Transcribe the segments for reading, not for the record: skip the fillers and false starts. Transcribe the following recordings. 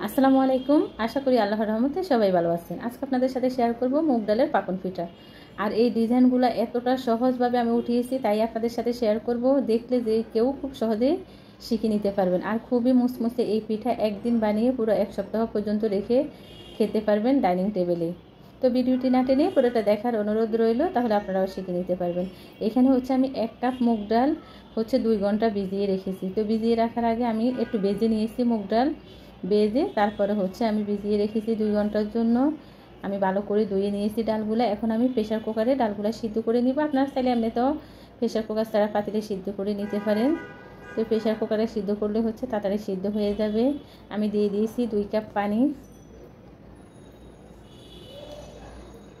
আসসালামু আলাইকুম। আশা করি আল্লাহর রহমতে সবাই ভালো আছেন। আজকে আপনাদের সাথে শেয়ার করব মুগ ডালের পাকন পিঠা। আর এই ডিজাইনগুলো এতটা সহজভাবে আমি উঠিয়েছি, তাই আপনাদের সাথে শেয়ার করব। দেখলে যে কেউ খুব সহজে শিখে নিতে পারবেন। আর খুবই মুসমুসে এই পিঠা একদিন বানিয়ে পুরো এক সপ্তাহ পর্যন্ত রেখে খেতে পারবেন ডাইনিং টেবিলে। তো ভিডিওটি না টেনে পুরোটা দেখার অনুরোধ রইল, তাহলে আপনারাও শিখে নিতে পারবেন। এখানে হচ্ছে আমি 1 কাপ মুগ ডাল 2 ঘন্টা ভিজিয়ে রেখেছি। তো ভিজিয়ে রাখার আগে আমি একটু ভেজে নিয়েছি মুগ ডাল। ভেজে তারপরে আমি ভিজিয়ে রেখেছি 2 ঘন্টার জন্য। আমি ভালো করে ধুয়ে নিয়েছি ডালগুলো। এখন আমি প্রেসার কুকারে ডালগুলো সিদ্ধ করে নিব। আপনারা চাইলে এমনি তো প্রেসার কুকার ছাড়া পাতিলে সিদ্ধ করে নিতে পারেন। তো প্রেসার কুকারে সিদ্ধ করলে তাড়াতাড়ি সিদ্ধ হয়ে যাবে। আমি দিয়ে দিয়েছি 2 কাপ পানি।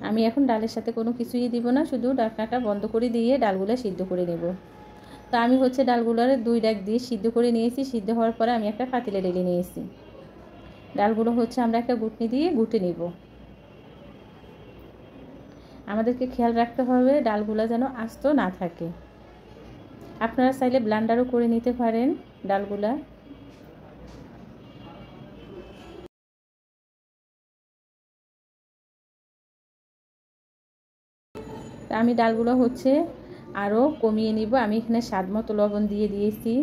আমি এখন ডালের সাথে কোনো কিছুই দিব না, শুধু ঢাকনাটা বন্ধ করে দিয়ে ডালগুলো সিদ্ধ করে নেব। তো আমি ডালগুলোর 2 ডাক দিয়ে সিদ্ধ করে নিয়েছি। সিদ্ধ হওয়ার পরে আমি একটা পাতিলে ঢেলে নিয়েছি। ডালগুলো আমরা একটা ঘুটনি দিয়ে ঘুটে নিব। আমাদেরকে খেয়াল রাখতে হবে ডালগুলো যেন আস্ত না থাকে। আপনারা চাইলে ব্লেন্ডারও করে নিতে পারেন ডালগুলা। আমি ডালগুলো আরও কমিয়ে নিব। আমি এখানে স্বাদ মতো লবণ দিয়ে দিয়েছি।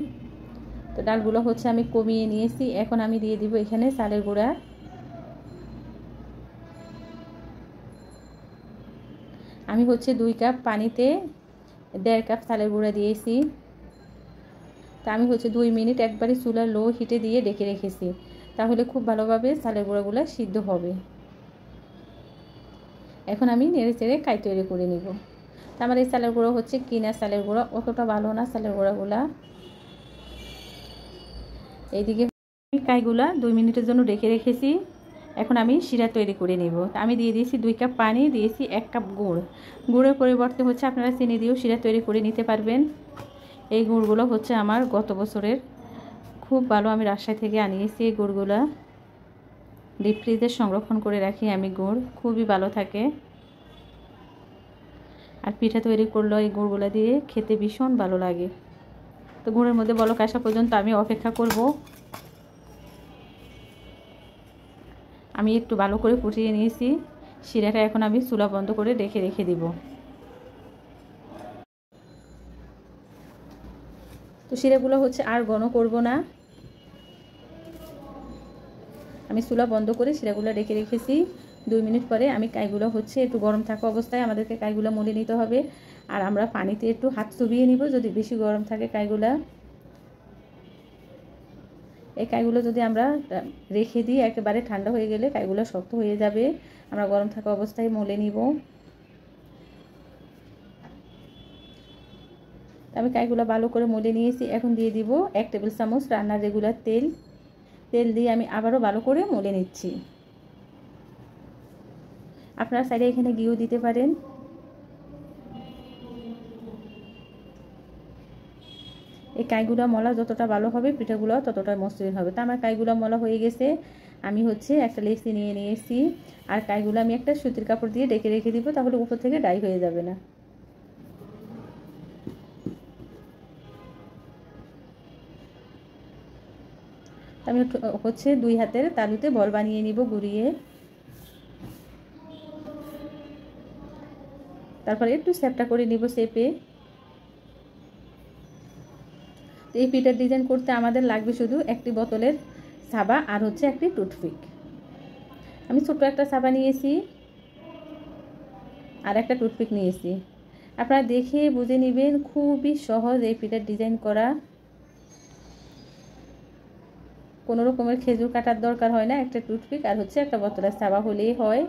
তো ডালগুলো আমি কমিয়ে নিয়েছি। এখন আমি দিয়ে দিব এখানে চালের গুঁড়া। আমি 2 কাপ পানিতে 1.5 কাপ চালের গুঁড়া দিয়েছি। তা আমি 2 মিনিট একবারে চুলা লো হিটে দিয়ে ডেকে রেখেছি, তাহলে খুব ভালোভাবে চালের গুঁড়াগুলো সিদ্ধ হবে। এখন আমি নেড়ে চেড়ে কাই তৈরি করে নিব। তা আমার এই চালের গুঁড়ো কিনা চালের গুঁড়ো, অতটা ভালো না চালের গুঁড়াগুলা। এইদিকে আমি কাইগুলা 2 মিনিটের জন্য ডেকে রেখেছি। এখন আমি শিরা তৈরি করে নেব। আমি দিয়ে দিয়েছি 2 কাপ পানি, দিয়েছি 1 কাপ গুড়। গুড়ের পরিবর্তে আপনারা চিনি দিয়েও শিরা তৈরি করে নিতে পারবেন। এই গুড়গুলো আমার গত বছরের, খুব ভালো। আমি রাজশাহী থেকে আনিয়েছি এই গুড়গুলা। ডিপ ফ্রিজে সংরক্ষণ করে রাখি আমি গুড়, খুবই ভালো থাকে। আর পিঠা তৈরি করলেও এই গুড়গুলা দিয়ে খেতে ভীষণ ভালো লাগে। তো গুড়ের মধ্যে বলক আসা পর্যন্ত আমি অপেক্ষা করব। আমি একটু ভালো করে ফুটিয়ে নিয়েছি শিরাটা। এখন আমি চুলা বন্ধ করে রেখে দিব। তো শিরাগুলো আর ঘন করব না। আমি চুলা বন্ধ করে শিরাগুলো রেখেছি। 2 মিনিট পরে আমি কাইগুলো একটু গরম থাকা অবস্থায় আমাদেরকে কাইগুলো মলে নিতে হবে। আর আমরা পানিতে একটু হাত চুবিয়ে নিব যদি বেশি গরম থাকে কাইগুলা। এই কাইগুলো যদি আমরা রেখে দিই, একেবারে ঠান্ডা হয়ে গেলে কাইগুলো শক্ত হয়ে যাবে। আমরা গরম থাকা অবস্থায় মলে নিব। আমি কাইগুলো ভালো করে মলে নিয়েছি। এখন দিয়ে দিব 1 টেবিল চামচ রান্নার রেগুলার তেল। তেল দিয়ে আমি আবারও ভালো করে মলে নিচ্ছি। আপনারা চাইলে এখানে ঘিও দিতে পারেন। এই কাইগুলো মলা যতটা ভালো হবে পিঠাগুলো ততটা মসৃণ হবে। তো আমার কাইগুলো মলা হয়ে গেছে। আমি একটা লেচি নিয়ে নিয়েছি। আর কাইগুলো আমি একটা সুতির কাপড় দিয়ে ঢেকে রেখে দিব, তাহলে উপর থেকে ড্রাই হয়ে যাবে না। আমি 2 হাতের তালুতে বল বানিয়ে নিব ঘুরিয়ে। তারপরে একটু চ্যাপটা করে নিব শেপে। এই পিঠার ডিজাইন করতে আমাদের লাগবে শুধু একটি বোতলের সাবা আর একটি টুথপিক। আমি ছোট একটা সাবা নিয়েছি আর একটা টুথপিক নিয়েছি। আপনারা দেখে বুঝে নেবেন, খুবই সহজ এই পিঠার ডিজাইন করা। কোনো রকমের খেজুর কাটার দরকার হয় না। একটা টুথপিক আর একটা বোতলের সাবা হলেই হয়।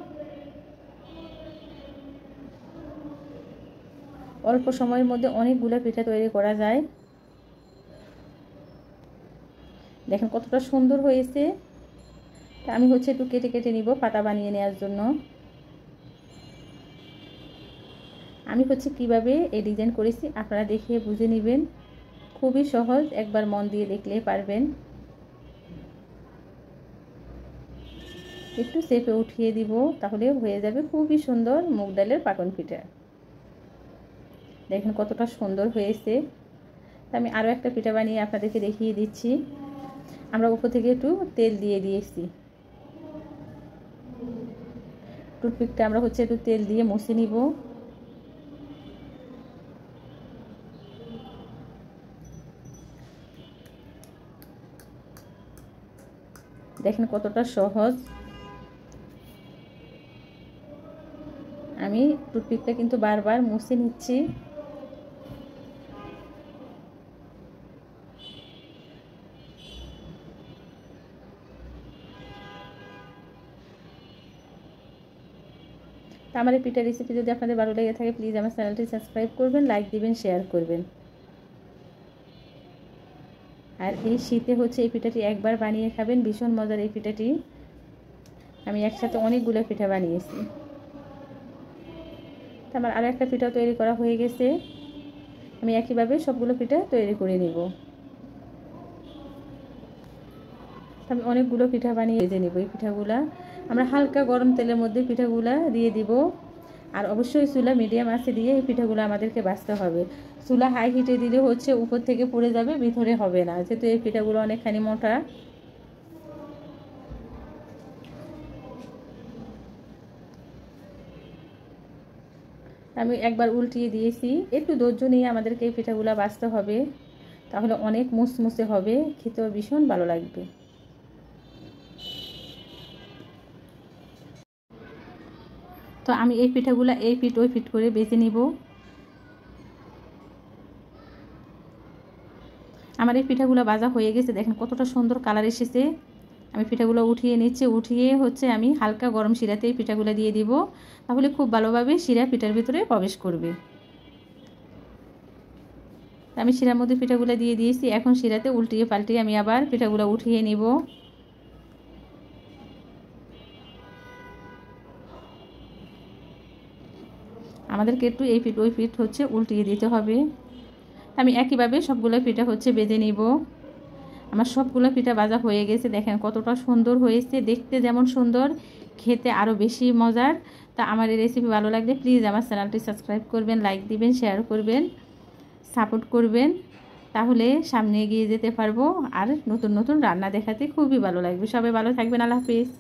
অল্প সময়ের মধ্যে অনেকগুলো পিঠা তৈরি করা যায়। দেখেন কতটা সুন্দর হয়েছে। আমি একটু কেটে কেটে নিব পাতা বানিয়ে নেওয়ার জন্য। আমি কিভাবে এই ডিজাইন করেছি আপনারা দেখে বুঝে নেবেন। খুবই সহজ, একবার মন দিয়ে দেখলে পারবেন। একটু শেপে উঠিয়ে দিব, তাহলে হয়ে যাবে খুবই সুন্দর মুগ ডালের পাকন পিঠা। দেখেন কতটা সুন্দর হয়েছে। আমি আরও একটা পিঠা বানিয়ে আপনাদেরকে দেখিয়ে দিচ্ছি। আমরা উপর থেকে একটু তেল দিয়ে দিয়েছি। টুথপিকটা আমরা হচ্ছে একটু তেল দিয়ে মুছে নিব। দেখেন কতটা সহজ। আমি টুথপিকটা কিন্তু বারবার মুছে নিচ্ছি। তো আমার এই পিঠার রেসিপি যদি আপনাদের ভালো লেগে থাকে প্লিজ আমার চ্যানেলটি সাবস্ক্রাইব করবেন, লাইক দিবেন, শেয়ার করবেন। আর এই শীতে হচ্ছে এই পিঠাটি একবার বানিয়ে খাবেন, ভীষণ মজার এই পিঠাটি। আমি একসাথে অনেকগুলো পিঠা বানিয়েছি। তো আমার আরও একটা পিঠা তৈরি করা হয়ে গেছে। আমি একইভাবে সবগুলো পিঠা তৈরি করে নিব। আমি অনেকগুলো পিঠা বানিয়ে ভেজে নিব। এই পিঠাগুলা আমরা হালকা গরম তেলের মধ্যে পিঠাগুলা দিয়ে দিব। আর অবশ্যই চুলা মিডিয়াম আঁচে দিয়ে এই পিঠাগুলো আমাদেরকে ভাজতে হবে। চুলা হাই হিটে দিলে হচ্ছে উপর থেকে পুড়ে যাবে, ভিতরে হবে না, যেহেতু এই পিঠাগুলো অনেকখানি মোটা। আমি একবার উল্টিয়ে দিয়েছি। একটু ধৈর্য নিয়ে আমাদেরকে এই পিঠাগুলো ভাজতে হবে, তাহলে অনেক মুসমুসে হবে, খেতেও ভীষণ ভালো লাগবে। তো আমি এই পিঠাগুলো এই পিঠ ওই পিঠ করে বেজে নিব। আমার এই পিঠাগুলো ভাজা হয়ে গেছে, দেখেন কতটা সুন্দর কালার এসেছে। আমি পিঠাগুলো উঠিয়ে নিচ্ছি। উঠিয়ে হচ্ছে আমি হালকা গরম শিরাতে এই পিঠাগুলো দিয়ে দিব, তাহলে খুব ভালোভাবে শিরা পিঠার ভিতরে প্রবেশ করবে। আমি শিরার মধ্যে পিঠাগুলো দিয়ে দিয়েছি। এখন শিরাতে উল্টিয়ে পাল্টিয়ে আমি আবার পিঠাগুলো উঠিয়ে নিব। আমাদেরকে একটু এই পিঠ ওই পিঠ হচ্ছে উল্টিয়ে দিতে হবে। আমি একইভাবে সবগুলো পিঠা হচ্ছে বেজে নিব। আমার সবগুলো পিঠা ভাজা হয়ে গেছে, দেখেন কতটা সুন্দর হয়েছে, দেখতে যেমন সুন্দর, খেতে আরও বেশি মজার। তা আমার এই রেসিপি ভালো লাগলে প্লিজ আমার চ্যানেলটি সাবস্ক্রাইব করবেন, লাইক দিবেন, শেয়ার করবেন, সাপোর্ট করবেন, তাহলে সামনে এগিয়ে যেতে পারবো। আর নতুন নতুন রান্না দেখাতে খুবই ভালো লাগবে। সবাই ভালো থাকবেন। আল্লাহ হাফিজ।